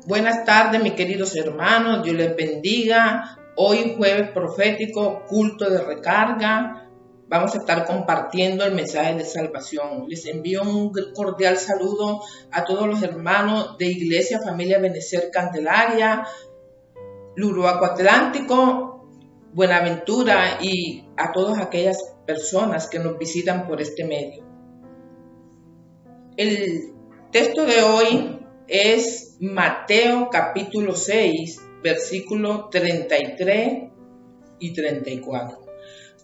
Buenas tardes, mis queridos hermanos, Dios les bendiga. Hoy jueves profético, culto de recarga. Vamos a estar compartiendo el mensaje de salvación. Les envío un cordial saludo a todos los hermanos de Iglesia Familia Benecer Candelaria, Luruaco Atlántico, Buenaventura y a todas aquellas personas que nos visitan por este medio. El texto de hoy es Mateo capítulo 6, versículos 33 y 34.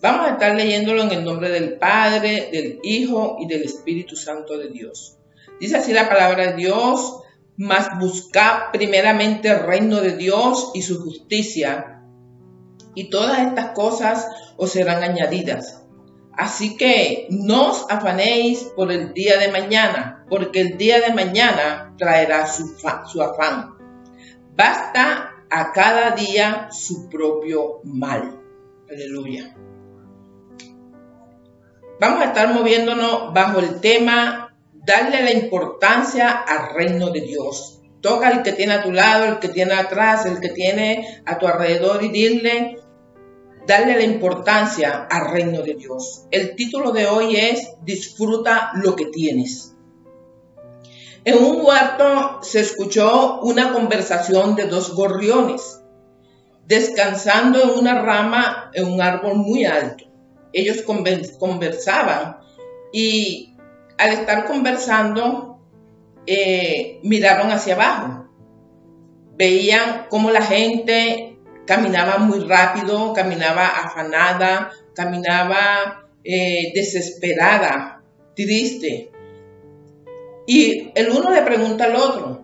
Vamos a estar leyéndolo en el nombre del Padre, del Hijo y del Espíritu Santo de Dios. Dice así la palabra de Dios: mas buscad primeramente el reino de Dios y su justicia, y todas estas cosas os serán añadidas. Así que no os afanéis por el día de mañana, porque el día de mañana traerá su afán. Basta a cada día su propio mal. Aleluya. Vamos a estar moviéndonos bajo el tema darle la importancia al reino de Dios. Toca al que tiene a tu lado, el que tiene atrás, el que tiene a tu alrededor y dile: darle la importancia al reino de Dios. El título de hoy es Disfruta lo que tienes. En un huerto se escuchó una conversación de dos gorriones descansando en una rama en un árbol muy alto. Ellos conversaban y al estar conversando miraron hacia abajo. Veían cómo la gente caminaba muy rápido, caminaba afanada, caminaba desesperada, triste. Y el uno le pregunta al otro: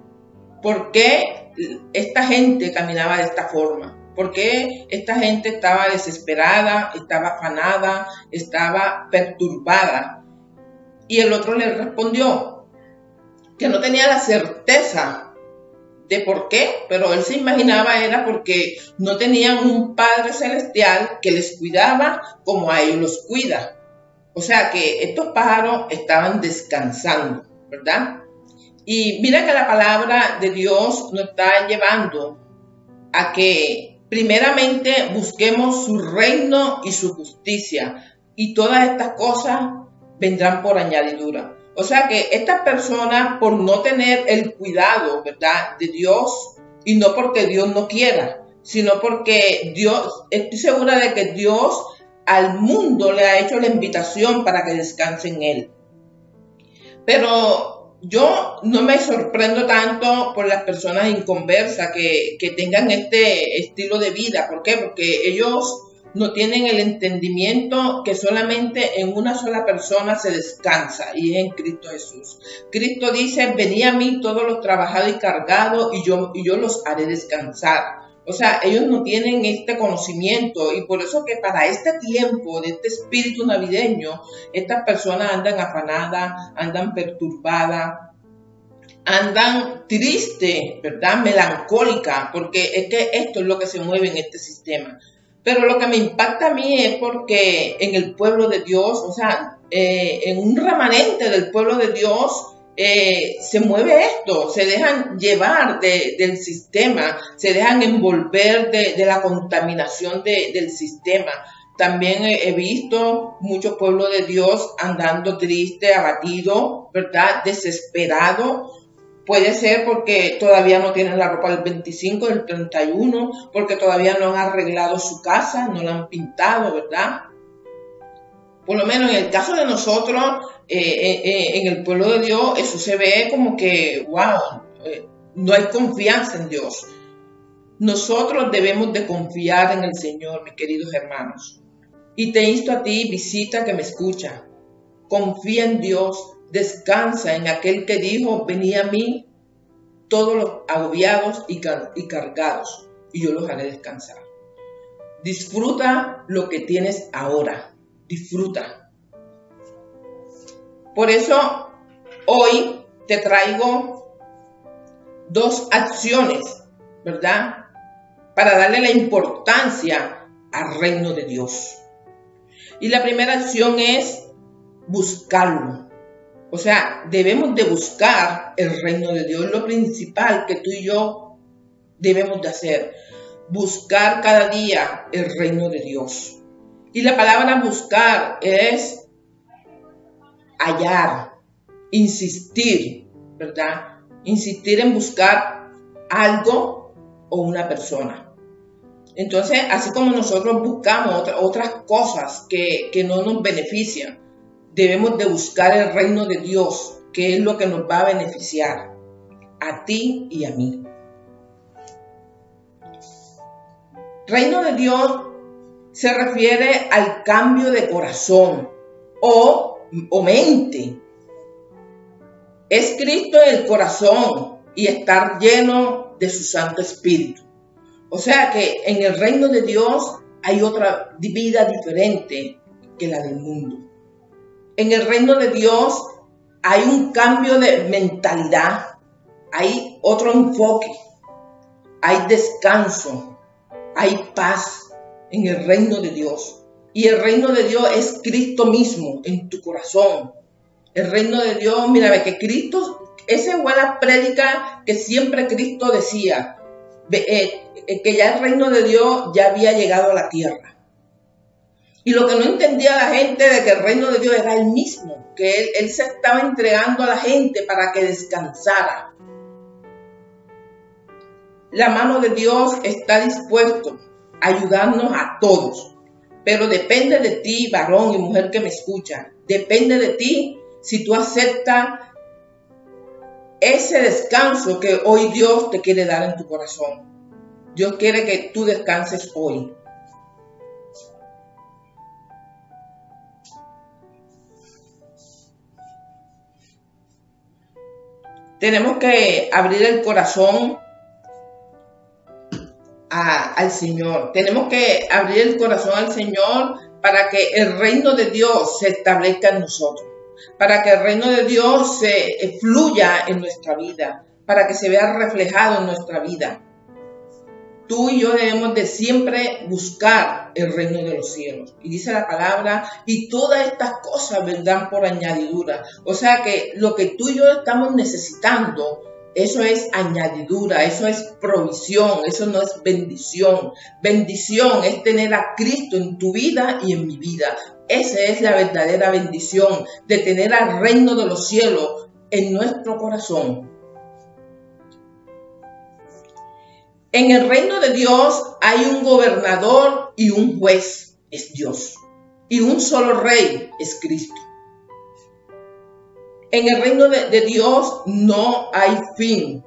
¿por qué esta gente caminaba de esta forma? ¿Por qué esta gente estaba desesperada, estaba afanada, estaba perturbada? Y el otro le respondió que no tenía la certeza de por qué, pero él se imaginaba era porque no tenían un Padre Celestial que les cuidaba como a ellos los cuida. O sea que estos pájaros estaban descansando, ¿verdad? Y mira que la palabra de Dios nos está llevando a que primeramente busquemos su reino y su justicia, y todas estas cosas vendrán por añadidura. O sea que estas personas, por no tener el cuidado, ¿verdad?, de Dios, y no porque Dios no quiera, sino porque Dios, estoy segura de que Dios al mundo le ha hecho la invitación para que descanse en Él. Pero yo no me sorprendo tanto por las personas inconversas que tengan este estilo de vida. ¿Por qué? Porque ellos no tienen el entendimiento que solamente en una sola persona se descansa, y es en Cristo Jesús. Cristo dice: venid a mí todos los trabajados y cargados, y yo los haré descansar. O sea, ellos no tienen este conocimiento, y por eso que para este tiempo de este espíritu navideño, estas personas andan afanadas, andan perturbadas, andan tristes, ¿verdad?, melancólicas, porque es que esto es lo que se mueve en este sistema. Pero lo que me impacta a mí es porque en el pueblo de Dios, o sea, en un remanente del pueblo de Dios, se mueve esto, se dejan llevar del sistema, se dejan envolver de la contaminación del sistema. También he visto muchos pueblos de Dios andando triste, abatido, ¿verdad?, desesperado. Puede ser porque todavía no tienen la ropa del 25, del 31, porque todavía no han arreglado su casa, no la han pintado, ¿verdad? Por lo menos en el caso de nosotros, en el pueblo de Dios, eso se ve como que, wow, no hay confianza en Dios. Nosotros debemos de confiar en el Señor, mis queridos hermanos. Y te insto a ti, visita que me escucha. Confía en Dios. Descansa en aquel que dijo: venid a mí todos los agobiados y cargados, y yo los haré descansar. Disfruta lo que tienes ahora. Disfruta. Por eso hoy te traigo dos acciones, ¿verdad?, para darle la importancia al reino de Dios. Y la primera acción es buscarlo. O sea, debemos de buscar el reino de Dios, lo principal que tú y yo debemos de hacer. Buscar cada día el reino de Dios. Y la palabra buscar es hallar, insistir, ¿verdad? Insistir en buscar algo o una persona. Entonces, así como nosotros buscamos otras cosas que no nos benefician, debemos de buscar el reino de Dios, que es lo que nos va a beneficiar a ti y a mí. Reino de Dios se refiere al cambio de corazón o mente. Es Cristo en el corazón y estar lleno de su Santo Espíritu. O sea que en el reino de Dios hay otra vida diferente que la del mundo. En el reino de Dios hay un cambio de mentalidad, hay otro enfoque, hay descanso, hay paz en el reino de Dios. Y el reino de Dios es Cristo mismo en tu corazón. El reino de Dios, mira, que Cristo, esa es buena prédica que siempre Cristo decía, que ya el reino de Dios ya había llegado a la tierra. Y lo que no entendía la gente de que el reino de Dios era el mismo, que él se estaba entregando a la gente para que descansara. La mano de Dios está dispuesto a ayudarnos a todos, pero depende de ti, varón y mujer que me escuchan, depende de ti si tú aceptas ese descanso que hoy Dios te quiere dar en tu corazón. Dios quiere que tú descanses hoy. Tenemos que abrir el corazón al Señor. Tenemos que abrir el corazón al Señor para que el reino de Dios se establezca en nosotros, para que el reino de Dios se fluya en nuestra vida, para que se vea reflejado en nuestra vida. Tú y yo debemos de siempre buscar el reino de los cielos. Y dice la palabra, y todas estas cosas vendrán por añadidura. O sea que lo que tú y yo estamos necesitando, eso es añadidura, eso es provisión, eso no es bendición. Bendición es tener a Cristo en tu vida y en mi vida. Esa es la verdadera bendición, de tener al reino de los cielos en nuestro corazón. En el reino de Dios hay un gobernador y un juez, es Dios. Y un solo rey, es Cristo. En el reino de Dios no hay fin.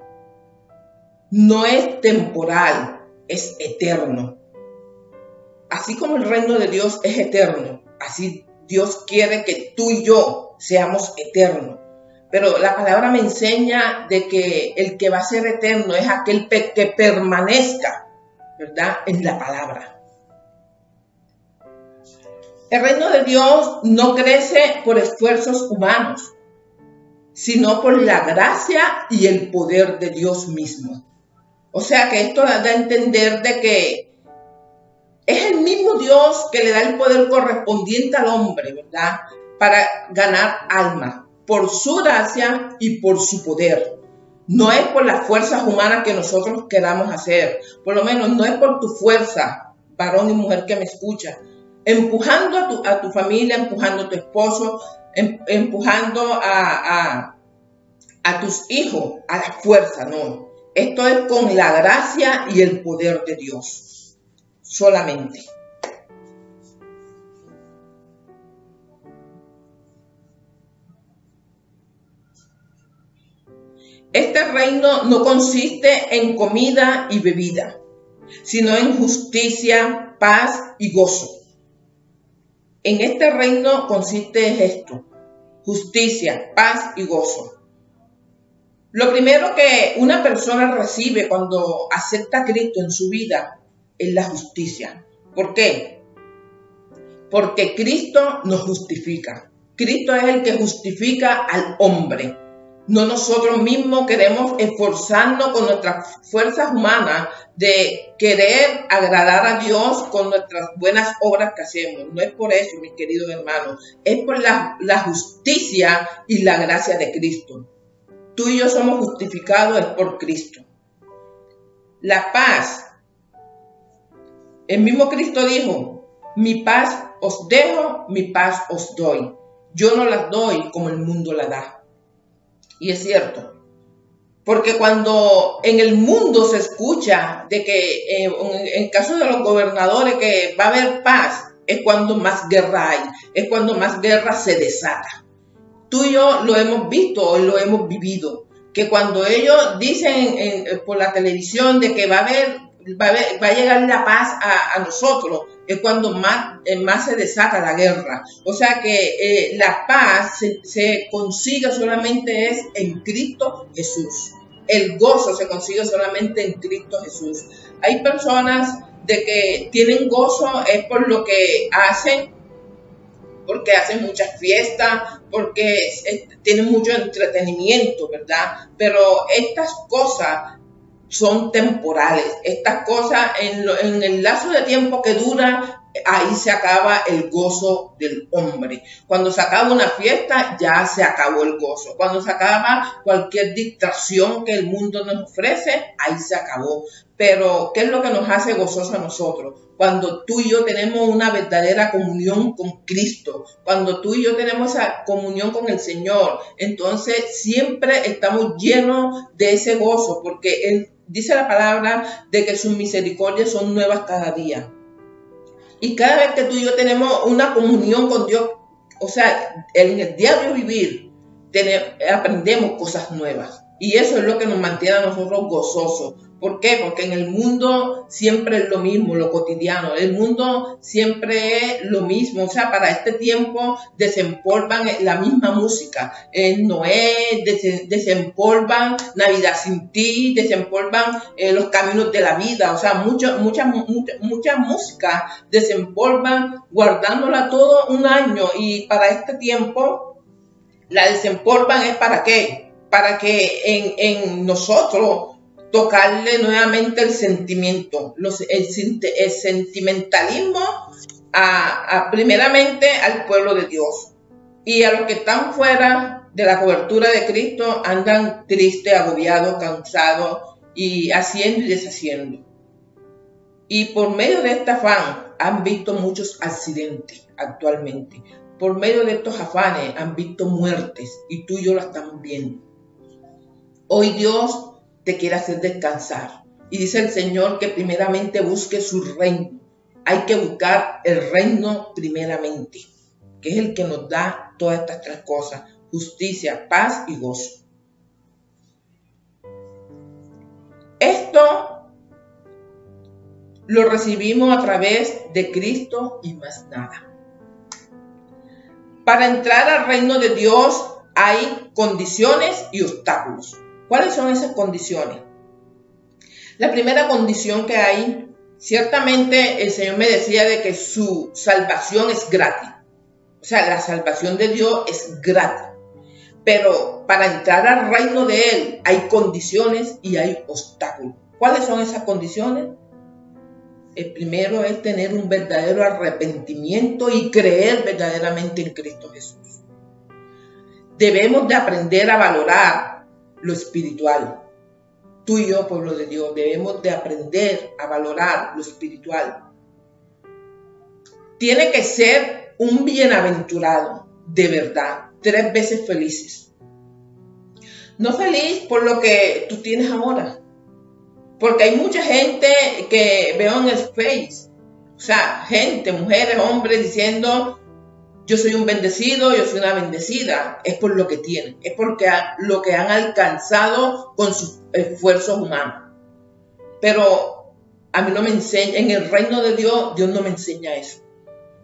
No es temporal, es eterno. Así como el reino de Dios es eterno, así Dios quiere que tú y yo seamos eternos. Pero la palabra me enseña de que el que va a ser eterno es aquel que permanezca, ¿verdad?, en la palabra. El reino de Dios no crece por esfuerzos humanos, sino por la gracia y el poder de Dios mismo. O sea que esto da a entender de que es el mismo Dios que le da el poder correspondiente al hombre, ¿verdad?, para ganar almas, por su gracia y por su poder. No es por las fuerzas humanas que nosotros queramos hacer, por lo menos no es por tu fuerza, varón y mujer que me escucha, empujando a tu familia, empujando a tu esposo, empujando a tus hijos a la fuerza, no. Esto es con la gracia y el poder de Dios, solamente. Este reino no consiste en comida y bebida, sino en justicia, paz y gozo. En este reino consiste en esto: justicia, paz y gozo. Lo primero que una persona recibe cuando acepta a Cristo en su vida es la justicia. ¿Por qué? Porque Cristo nos justifica. Cristo es el que justifica al hombre. No nosotros mismos queremos esforzarnos con nuestras fuerzas humanas de querer agradar a Dios con nuestras buenas obras que hacemos. No es por eso, mis queridos hermanos. Es por la justicia y la gracia de Cristo. Tú y yo somos justificados es por Cristo. La paz. El mismo Cristo dijo, mi paz os dejo, mi paz os doy. Yo no las doy como el mundo la da. Y es cierto. Porque cuando en el mundo se escucha de que en caso de los gobernadores que va a haber paz, es cuando más guerra hay, es cuando más guerra se desata. Tú y yo lo hemos visto y lo hemos vivido, que cuando ellos dicen por la televisión de que va a llegar la paz a nosotros, es cuando más se desata la guerra. O sea que la paz se consigue solamente es en Cristo Jesús. El gozo se consigue solamente en Cristo Jesús. Hay personas de que tienen gozo es por lo que hacen, porque hacen muchas fiestas, porque tienen mucho entretenimiento, ¿verdad? Pero estas cosas son temporales. Estas cosas en el lapso de tiempo que dura, ahí se acaba el gozo del hombre. Cuando se acaba una fiesta, ya se acabó el gozo. Cuando se acaba cualquier distracción que el mundo nos ofrece, ahí se acabó. Pero, ¿qué es lo que nos hace gozosos a nosotros? Cuando tú y yo tenemos una verdadera comunión con Cristo, cuando tú y yo tenemos esa comunión con el Señor, entonces siempre estamos llenos de ese gozo, porque Él dice la palabra de que sus misericordias son nuevas cada día. Y cada vez que tú y yo tenemos una comunión con Dios, o sea, en el diario vivir, aprendemos cosas nuevas. Y eso es lo que nos mantiene a nosotros gozosos. ¿Por qué? Porque en el mundo siempre es lo mismo, lo cotidiano. El mundo siempre es lo mismo. O sea, para este tiempo desempolvan la misma música. Noé, desempolvan Navidad sin ti, desempolvan los caminos de la vida. O sea, mucha música desempolvan guardándola todo un año. Y para este tiempo la desempolvan es ¿para qué? Para que en nosotros tocarle nuevamente el sentimiento, el sentimentalismo primeramente al pueblo de Dios. Y a los que están fuera de la cobertura de Cristo andan tristes, agobiados, cansados y haciendo y deshaciendo. Y por medio de este afán han visto muchos accidentes actualmente. Por medio de estos afanes han visto muertes y tú y yo la estamos viendo. Hoy Dios te quiere hacer descansar. Y dice el Señor que primeramente busque su reino. Hay que buscar el reino primeramente, que es el que nos da todas estas tres cosas: justicia, paz y gozo. Esto lo recibimos a través de Cristo y más nada. Para entrar al reino de Dios hay condiciones y obstáculos. ¿Cuáles son esas condiciones? La primera condición que hay, ciertamente el Señor me decía de que su salvación es gratis. O sea, la salvación de Dios es gratis. Pero para entrar al reino de Él hay condiciones y hay obstáculos. ¿Cuáles son esas condiciones? El primero es tener un verdadero arrepentimiento y creer verdaderamente en Cristo Jesús. Debemos de aprender a valorar lo espiritual. Tú y yo, pueblo de Dios, debemos de aprender a valorar lo espiritual. Tiene que ser un bienaventurado, de verdad, 3 veces felices. No feliz por lo que tú tienes ahora, porque hay mucha gente que veo en el Face, o sea, gente, mujeres, hombres diciendo: yo soy un bendecido, yo soy una bendecida. Es por lo que tienen, es porque lo que han alcanzado con sus esfuerzos humanos. Pero a mí no me enseña, en el reino de Dios, Dios no me enseña eso.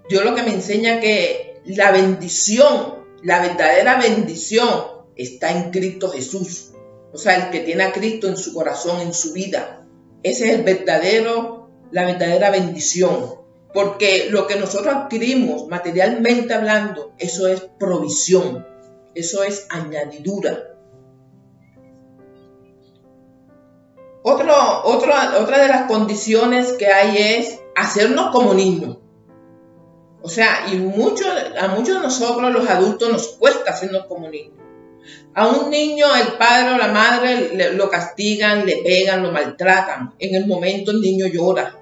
Dios lo que me enseña es que la bendición, la verdadera bendición está en Cristo Jesús. O sea, el que tiene a Cristo en su corazón, en su vida. Ese es la verdadera bendición. Porque lo que nosotros adquirimos materialmente hablando, eso es provisión, eso es añadidura. Otra de las condiciones que hay es hacernos como niños. O sea, a muchos de nosotros los adultos nos cuesta hacernos como niños. A un niño el padre o la madre lo castigan, le pegan, lo maltratan. En el momento el niño llora,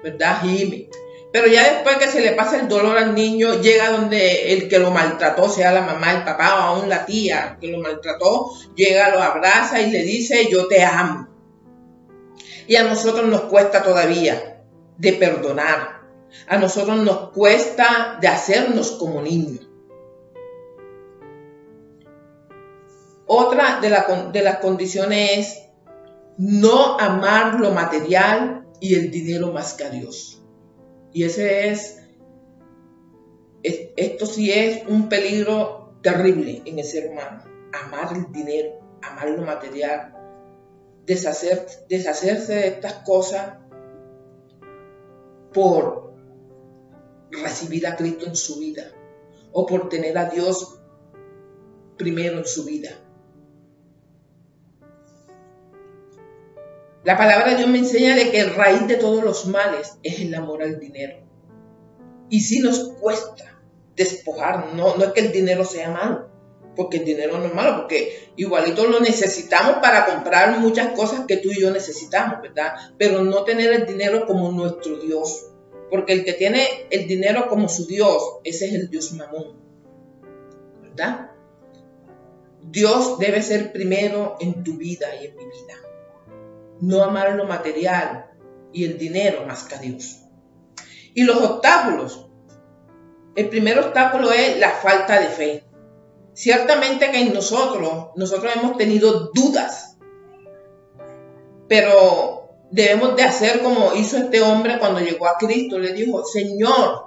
¿verdad? Gime. Pero ya después que se le pasa el dolor al niño, llega donde el que lo maltrató, sea la mamá, el papá o aún la tía que lo maltrató, llega, lo abraza y le dice, yo te amo. Y a nosotros nos cuesta todavía de perdonar. A nosotros nos cuesta de hacernos como niños. Otra de las condiciones es no amar lo material y el dinero más que a Dios. Y esto sí es un peligro terrible en el ser humano. Amar el dinero, amar lo material, deshacerse de estas cosas por recibir a Cristo en su vida o por tener a Dios primero en su vida. La palabra de Dios me enseña de que el raíz de todos los males es el amor al dinero. Y sí nos cuesta despojar, no es que el dinero sea malo, porque el dinero no es malo, porque igualito lo necesitamos para comprar muchas cosas que tú y yo necesitamos, ¿verdad? Pero no tener el dinero como nuestro Dios, porque el que tiene el dinero como su Dios, ese es el Dios Mamón, ¿verdad? Dios debe ser primero en tu vida y en mi vida. No amar lo material y el dinero más que a Dios. Y los obstáculos. El primer obstáculo es la falta de fe. Ciertamente que en nosotros hemos tenido dudas, pero debemos de hacer como hizo este hombre cuando llegó a Cristo. Le dijo, Señor,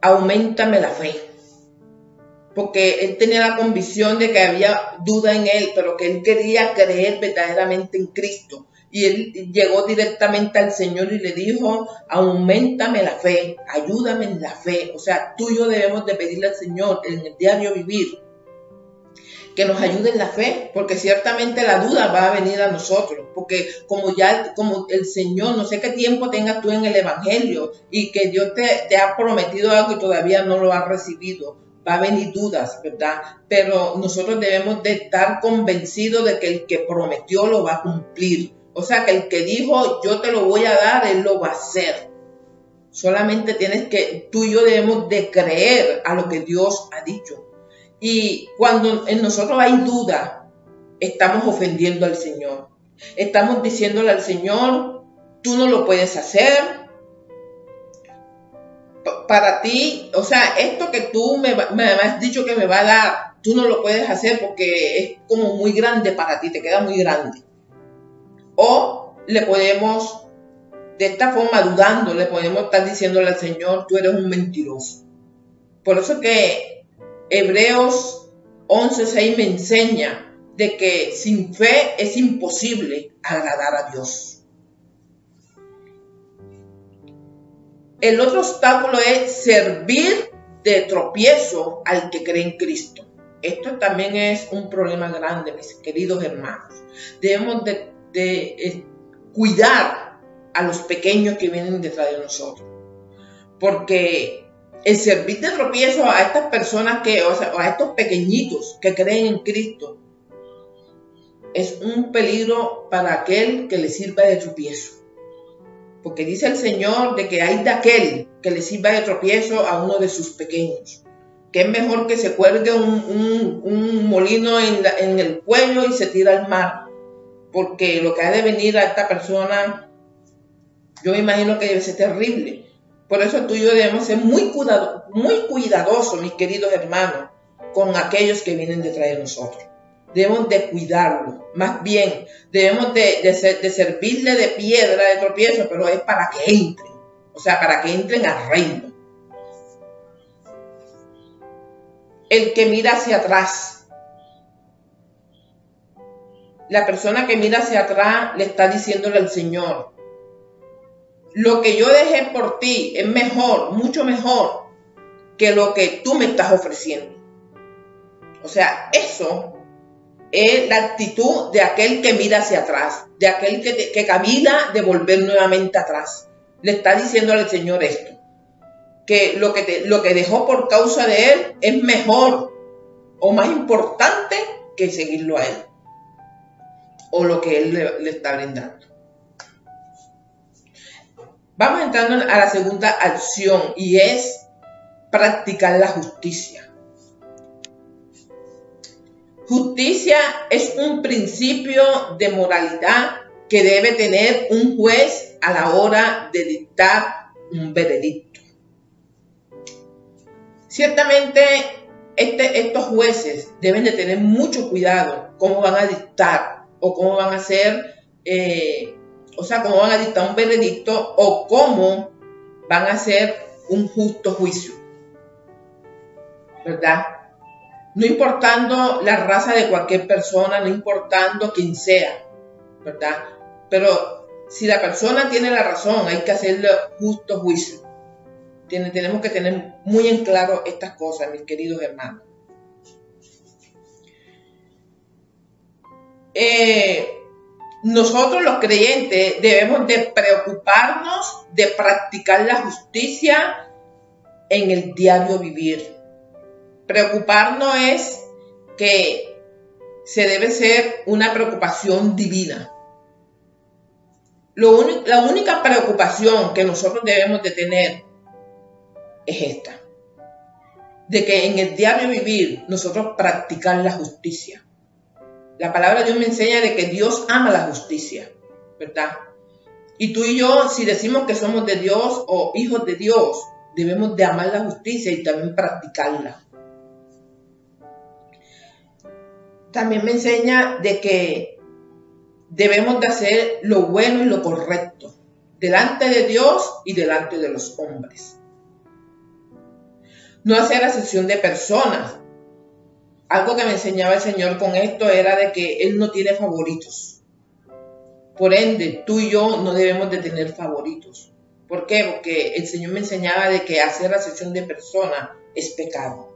auméntame la fe. Porque él tenía la convicción de que había duda en él, pero que él quería creer verdaderamente en Cristo. Y él llegó directamente al Señor y le dijo, auméntame la fe, ayúdame en la fe. O sea, tú y yo debemos de pedirle al Señor en el diario vivir que nos ayude en la fe, porque ciertamente la duda va a venir a nosotros, porque como el Señor, no sé qué tiempo tengas tú en el Evangelio y que Dios te ha prometido algo y todavía no lo has recibido, va a venir dudas, ¿verdad? Pero nosotros debemos de estar convencidos de que el que prometió lo va a cumplir. O sea, que el que dijo, yo te lo voy a dar, él lo va a hacer. Solamente tú y yo debemos de creer a lo que Dios ha dicho. Y cuando en nosotros hay duda, estamos ofendiendo al Señor. Estamos diciéndole al Señor, tú no lo puedes hacer. Para ti, o sea, esto que tú me has dicho que me va a dar, tú no lo puedes hacer porque es como muy grande para ti, te queda muy grande. O le podemos, de esta forma dudando, le podemos estar diciéndole al Señor, tú eres un mentiroso. Por eso que Hebreos 11:6 me enseña de que sin fe es imposible agradar a Dios. El otro obstáculo es servir de tropiezo al que cree en Cristo. Esto también es un problema grande, mis queridos hermanos. Debemos de cuidar a los pequeños que vienen detrás de nosotros. Porque el servir de tropiezo a estas personas a estos pequeñitos que creen en Cristo, es un peligro para aquel que le sirva de tropiezo. Porque dice el Señor de que hay de aquel que le sirva de tropiezo a uno de sus pequeños. Que es mejor que se cuelgue un molino en el cuello y se tira al mar. Porque lo que ha de venir a esta persona, yo me imagino que debe ser terrible. Por eso tú y yo debemos ser muy cuidadosos, mis queridos hermanos, con aquellos que vienen detrás de nosotros. Debemos de cuidarlo, más bien debemos de servirle de piedra de tropiezo, pero es para que entren, o sea, para que entren al reino. El que mira hacia atrás, la persona que mira hacia atrás le está diciéndole al Señor, lo que yo dejé por ti es mejor, mucho mejor que lo que tú me estás ofreciendo. O sea, eso es la actitud de aquel que mira hacia atrás, de aquel que camina de volver nuevamente atrás. Le está diciendo al Señor esto, que lo que dejó por causa de él es mejor o más importante que seguirlo a Él o lo que Él le está brindando. Vamos entrando a la segunda acción y es practicar la justicia. Justicia es un principio de moralidad que debe tener un juez a la hora de dictar un veredicto. Ciertamente, estos jueces deben de tener mucho cuidado cómo van a dictar o cómo van a hacer, cómo van a dictar un veredicto o cómo van a hacer un justo juicio, ¿verdad? No importando la raza de cualquier persona, no importando quién sea, ¿verdad? Pero si la persona tiene la razón, hay que hacerle justo juicio. Tenemos que tener muy en claro estas cosas, mis queridos hermanos. Nosotros los creyentes debemos de preocuparnos de practicar la justicia en el diario vivir. Preocuparnos es que se debe ser una preocupación divina. La única preocupación que nosotros debemos de tener es esta, de que en el diario vivir nosotros practicar la justicia. La palabra de Dios me enseña de que Dios ama la justicia, ¿verdad? Y tú y yo, si decimos que somos de Dios o hijos de Dios, debemos de amar la justicia y también practicarla. También me enseña de que debemos de hacer lo bueno y lo correcto delante de Dios y delante de los hombres. No hacer acepción de personas. Algo que me enseñaba el Señor con esto era de que Él no tiene favoritos. Por ende, tú y yo no debemos de tener favoritos. ¿Por qué? Porque el Señor me enseñaba de que hacer acepción de personas es pecado.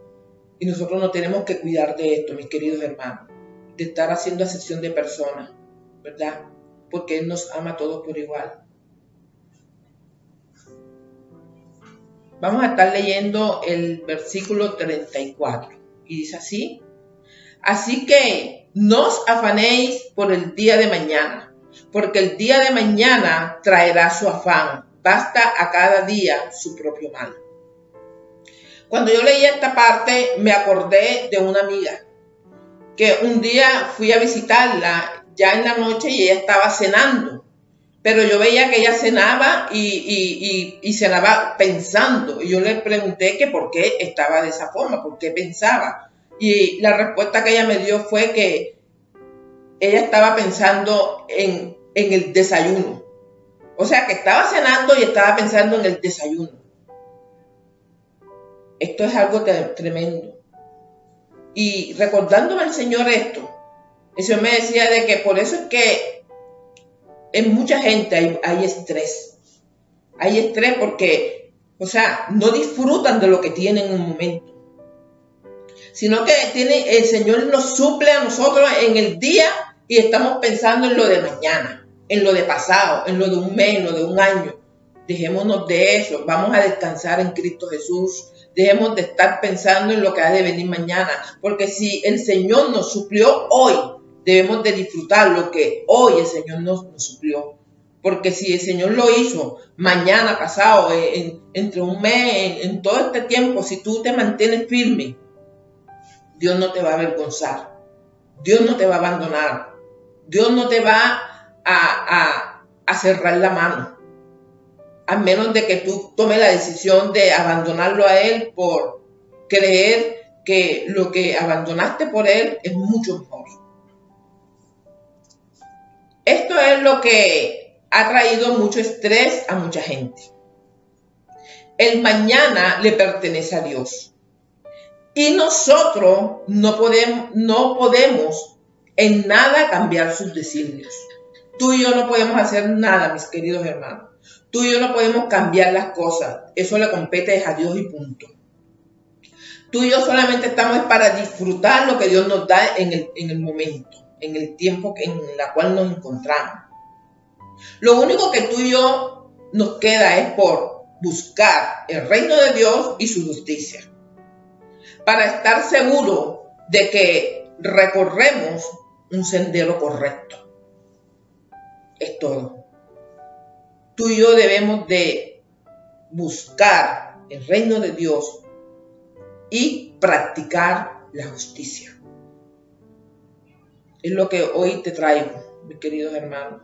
Y nosotros nos tenemos que cuidar de esto, mis queridos hermanos, de estar haciendo acepción de personas, ¿verdad? Porque Él nos ama a todos por igual. Vamos a estar leyendo el versículo 34 y dice así: así que no os afanéis por el día de mañana, porque el día de mañana traerá su afán, basta a cada día su propio mal. Cuando yo leí esta parte me acordé de una amiga que un día fui a visitarla ya en la noche y ella estaba cenando. Pero yo veía que ella cenaba y cenaba pensando. Y yo le pregunté que por qué estaba de esa forma, por qué pensaba. Y la respuesta que ella me dio fue que ella estaba pensando en el desayuno. O sea, que estaba cenando y estaba pensando en el desayuno. Esto es algo tremendo. Y recordándome al Señor esto, el Señor me decía de que por eso es que en mucha gente hay estrés. Hay estrés porque, no disfrutan de lo que tienen en un momento. Sino que el Señor nos suple a nosotros en el día y estamos pensando en lo de mañana, en lo de pasado, en lo de un mes, en lo de un año. Dejémonos de eso. Vamos a descansar en Cristo Jesús. Dejemos de estar pensando en lo que ha de venir mañana. Porque si el Señor nos suplió hoy, debemos de disfrutar lo que hoy el Señor nos suplió. Porque si el Señor lo hizo mañana, pasado, entre un mes, en todo este tiempo, si tú te mantienes firme, Dios no te va a avergonzar. Dios no te va a abandonar. Dios no te va a cerrar la mano. A menos de que tú tomes la decisión de abandonarlo a Él por creer que lo que abandonaste por Él es mucho mejor. Esto es lo que ha traído mucho estrés a mucha gente. El mañana le pertenece a Dios. Y nosotros no podemos en nada cambiar sus designios. Tú y yo no podemos hacer nada, mis queridos hermanos. Tú y yo no podemos cambiar las cosas. Eso le compete a Dios y punto. Tú y yo solamente estamos para disfrutar lo que Dios nos da en el momento, en el tiempo en la cual nos encontramos. Lo único que tú y yo nos queda es por buscar el reino de Dios y su justicia, para estar seguro de que recorremos un sendero correcto. Es todo. Tú y yo debemos de buscar el reino de Dios y practicar la justicia. Es lo que hoy te traigo, mis queridos hermanos.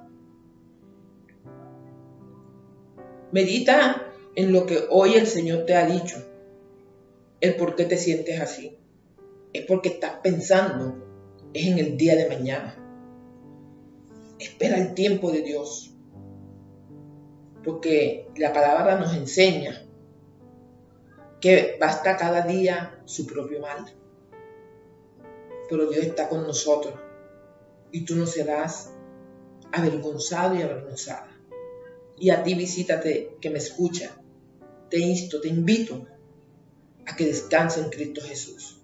Medita en lo que hoy el Señor te ha dicho, el por qué te sientes así. Es porque estás pensando en el día de mañana. Espera el tiempo de Dios, porque la palabra nos enseña que basta cada día su propio mal. Pero Dios está con nosotros y tú no serás avergonzado y avergonzada. Y a ti, visítate, que me escucha, te insto, te invito a que descanse en Cristo Jesús,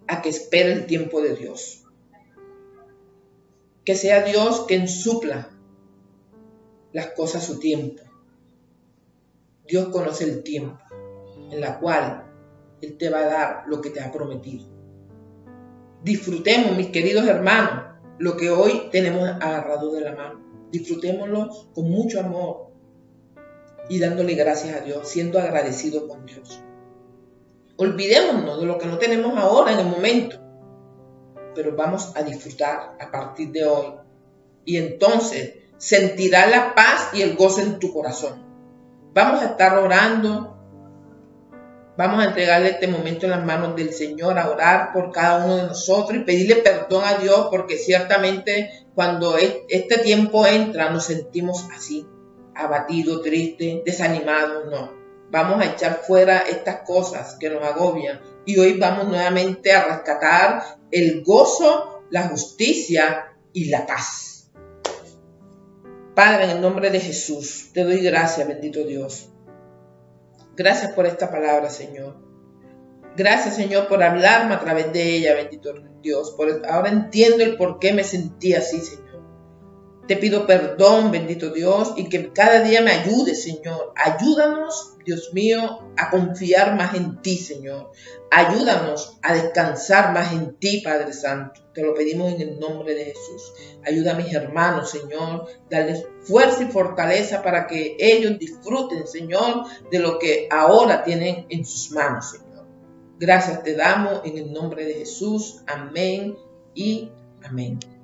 a que espere el tiempo de Dios. Que sea Dios quien supla las cosas a su tiempo. Dios conoce el tiempo en la cual Él te va a dar lo que te ha prometido. Disfrutemos, mis queridos hermanos, lo que hoy tenemos agarrado de la mano. Disfrutémoslo con mucho amor y dándole gracias a Dios, siendo agradecidos con Dios. Olvidémonos de lo que no tenemos ahora en el momento, pero vamos a disfrutar a partir de hoy. Y entonces sentirás la paz y el gozo en tu corazón. Vamos a estar orando. Vamos a entregarle este momento en las manos del Señor, a orar por cada uno de nosotros y pedirle perdón a Dios, porque ciertamente cuando este tiempo entra nos sentimos así, abatidos, tristes, desanimados. No, vamos a echar fuera estas cosas que nos agobian y hoy vamos nuevamente a rescatar el gozo, la justicia y la paz. Padre, en el nombre de Jesús, te doy gracias, bendito Dios. Gracias por esta palabra, Señor. Gracias, Señor, por hablarme a través de ella, bendito Dios. Ahora entiendo el por qué me sentí así, Señor. Te pido perdón, bendito Dios, y que cada día me ayudes, Señor. Ayúdanos, Dios mío, a confiar más en ti, Señor. Ayúdanos a descansar más en ti, Padre Santo. Te lo pedimos en el nombre de Jesús. Ayuda a mis hermanos, Señor. Darles fuerza y fortaleza para que ellos disfruten, Señor, de lo que ahora tienen en sus manos, Señor. Gracias te damos en el nombre de Jesús. Amén y amén.